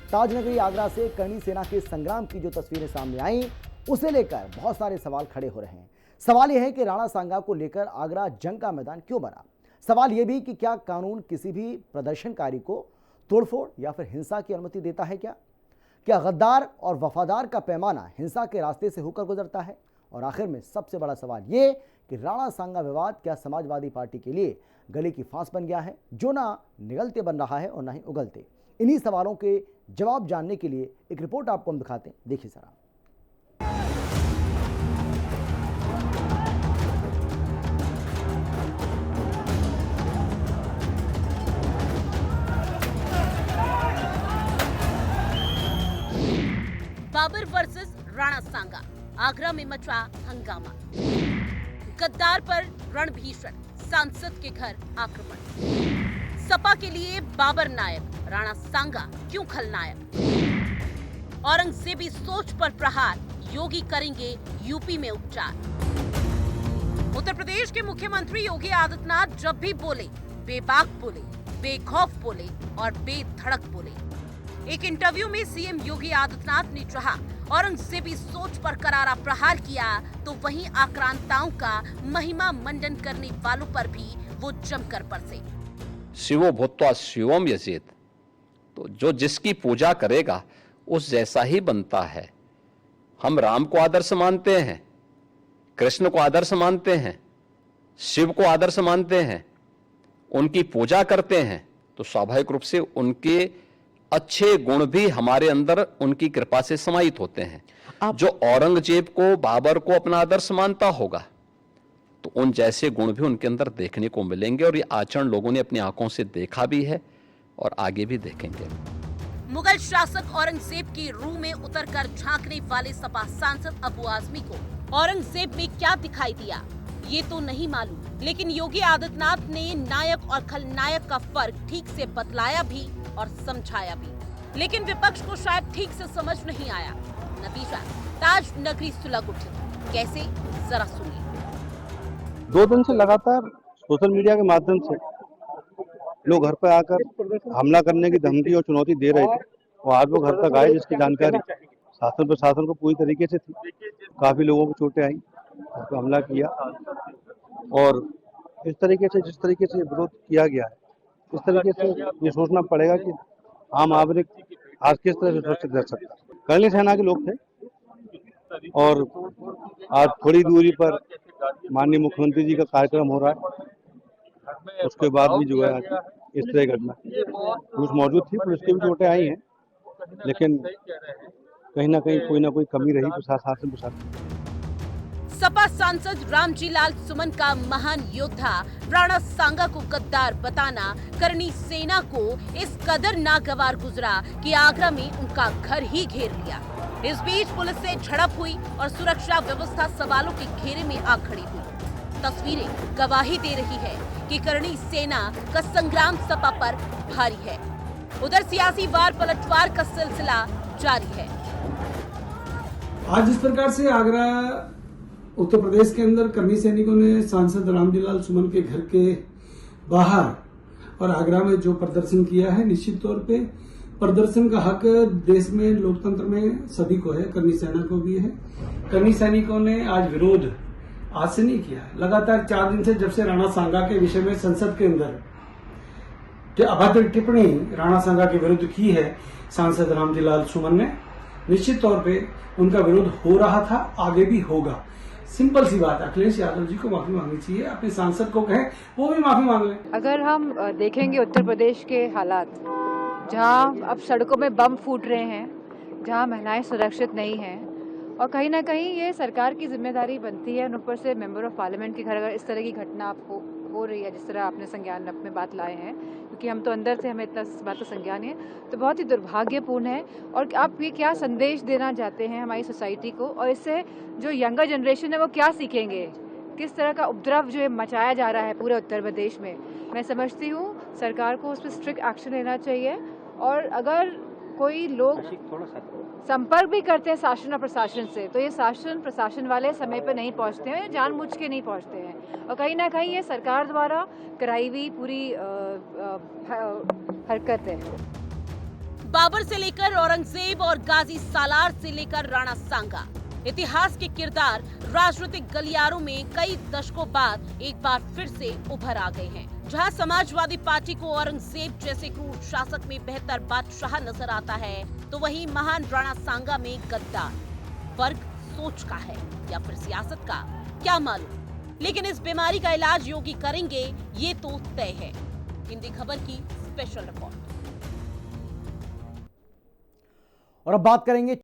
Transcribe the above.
ताजनगरी आगरा से करणी सेना के संग्राम की जो तस्वीरें सामने आई, उसे लेकर बहुत सारे सवाल खड़े हो रहे हैं। सवाल यह है कि राणा सांगा को लेकर आगरा जंग का मैदान क्यों बना। सवाल यह भी कि क्या कानून किसी भी प्रदर्शनकारी को तोड़फोड़ या फिर हिंसा की अनुमति देता है। क्या गद्दार और वफादार का पैमाना हिंसा के रास्ते से होकर गुजरता है। और आखिर में सबसे बड़ा सवाल ये कि राणा सांगा विवाद क्या समाजवादी पार्टी के लिए गले की फांस बन गया है, जो ना निगलते बन रहा है और ना ही उगलते। इन्हीं सवालों के जवाब जानने के लिए एक रिपोर्ट आपको हम दिखाते हैं, देखिए जरा। बाबर वर्सेस राणा सांगा, आगरा में मचा हंगामा। गद्दार पर रणभीषण, सांसद के घर आक्रमण। सपा के लिए बाबर नायक, राणा सांगा क्यों खलनायक। औरंगजेबी सोच पर प्रहार, योगी करेंगे यूपी में उपचार। उत्तर प्रदेश के मुख्यमंत्री योगी आदित्यनाथ जब भी बोले, बेबाक बोले, बेखौफ बोले और बेधड़क बोले। एक इंटरव्यू में सीएम योगी आदित्यनाथ ने कहा, औरंगजेबी सोच पर करारा प्रहार किया, तो वहीं आक्रांताओं का महिमा मंडन करने वालों पर भी वो जमकर बरसे। शिवो भूत्वा शिवम यजेत, तो जो जिसकी पूजा करेगा उस जैसा ही बनता है। हम राम को आदर्श मानते हैं, कृष्ण को आदर्श मानते हैं, शिव को आदर्श मानते हैं, उनकी पूजा करते हैं, तो स्वाभाविक रूप से उनके अच्छे गुण भी हमारे अंदर उनकी कृपा से समाहित होते हैं। जो औरंगजेब को, बाबर को अपना आदर्श मानता होगा, तो उन जैसे गुण भी उनके अंदर देखने को मिलेंगे और ये आचरण लोगों ने अपनी आंखों से देखा भी है और आगे भी देखेंगे। मुगल शासक औरंगजेब की रूह में उतरकर झांकने वाले सपा सांसद अबू आजमी को औरंगजेब में क्या दिखाई दिया, ये तो नहीं मालूम, लेकिन योगी आदित्यनाथ ने नायक और खलनायक का फर्क ठीक से बतलाया भी और समझाया भी, लेकिन विपक्ष को शायद ठीक से समझ नहीं आया। नतीजा, ताज नगरी सुलग उठी। कैसे, जरा सुनिए। 2 दिन से लगातार सोशल मीडिया के माध्यम से लोग घर पर आकर हमला करने की धमकी और चुनौती दे रहे थे और आज वो घर तक आए, जिसकी जानकारी शासन प्रशासन को पूरी तरीके से थी। काफी लोगों को चोटें आई, उस पर हमला किया और इस तरीके से जिस तरीके से विरोध किया गया है, इस तरीके से ये सोचना पड़ेगा कि आम नागरिक आज किस तरह से सुरक्षित रह सकता है। करणी सेना के लोग थे और आज थोड़ी दूरी पर माननीय मुख्यमंत्री जी का कार्यक्रम हो रहा है, उसके बाद भी जो है इस तरह की घटना, पुलिस मौजूद थी, पुलिस की भी चोटें आई हैं, लेकिन कहीं ना कहीं कोई ना कोई कमी रही प्रशासन। सपा सांसद रामजी लाल सुमन का महान योद्धा राणा सांगा को गद्दार बताना करणी सेना को इस कदर नागवार गुजरा कि आगरा में उनका घर ही घेर लिया। इस बीच पुलिस से झड़प हुई और सुरक्षा व्यवस्था सवालों के घेरे में आ खड़ी हुई। तस्वीरें गवाही दे रही है कि करणी सेना का संग्राम सपा पर भारी है। उधर सियासी वार पलटवार का सिलसिला जारी है। आज इस प्रकार से आगरा उत्तर प्रदेश के अंदर करणी सैनिकों ने सांसद रामजी लाल सुमन के घर के बाहर और आगरा में जो प्रदर्शन किया है, निश्चित तौर पे प्रदर्शन का हक देश में लोकतंत्र में सभी को है, करणी सेना को भी है। करणी सैनिकों ने आज विरोध आज से नहीं किया, लगातार 4 दिन से, जब से राणा सांगा के विषय में संसद के अंदर जो अभद्र टिप्पणी राणा सांगा के विरुद्ध की है सांसद रामजी लाल सुमन ने, निश्चित तौर पे उनका विरोध हो रहा था, आगे भी होगा। सिंपल सी बात, अखिलेश यादव जी को माफी मांगनी चाहिए, अपने सांसद को कहें वो भी माफी मांग लें। अगर हम देखेंगे उत्तर प्रदेश के हालात, जहां अब सड़कों में बम फूट रहे हैं, जहां महिलाएं सुरक्षित नहीं हैं, और कहीं ना कहीं ये सरकार की जिम्मेदारी बनती है, ऊपर से मेंबर ऑफ पार्लियामेंट के घर अगर इस तरह की घटना हो रही है, जिस तरह आपने संज्ञान में बात लाए हैं, क्योंकि हम तो अंदर से हमें इतना इस बात का संज्ञान है, तो बहुत ही दुर्भाग्यपूर्ण है। और आप ये क्या संदेश देना चाहते हैं हमारी सोसाइटी को, और इससे जो यंगर जनरेशन है वो क्या सीखेंगे, किस तरह का उपद्रव जो है मचाया जा रहा है पूरे उत्तर प्रदेश में। मैं समझती हूँ सरकार को उस पर स्ट्रिक्ट एक्शन लेना चाहिए, और अगर कोई लोग संपर्क भी करते हैं शासन और प्रशासन से, तो ये शासन प्रशासन वाले समय पर नहीं पहुंचते हैं, जानबूझ के नहीं पहुंचते हैं, और कहीं ना कहीं ये सरकार द्वारा कराई हुई पूरी हरकत है। बाबर से लेकर औरंगजेब और गाजी सालार से लेकर राणा सांगा, इतिहास के किरदार राजनीतिक गलियारों में कई दशकों बाद एक बार फिर से उभर आ गए हैं। जहां समाजवादी पार्टी को औरंगजेब जैसे क्रूर शासक में बेहतर बादशाह नजर आता है, तो वहीं महान राणा सांगा में गद्दार। फर्क सोच का है या फिर सियासत का, क्या मालूम। लेकिन इस बीमारी का इलाज योगी करेंगे, ये तो तय है। हिंदी खबर की स्पेशल रिपोर्ट। और अब बात करेंगे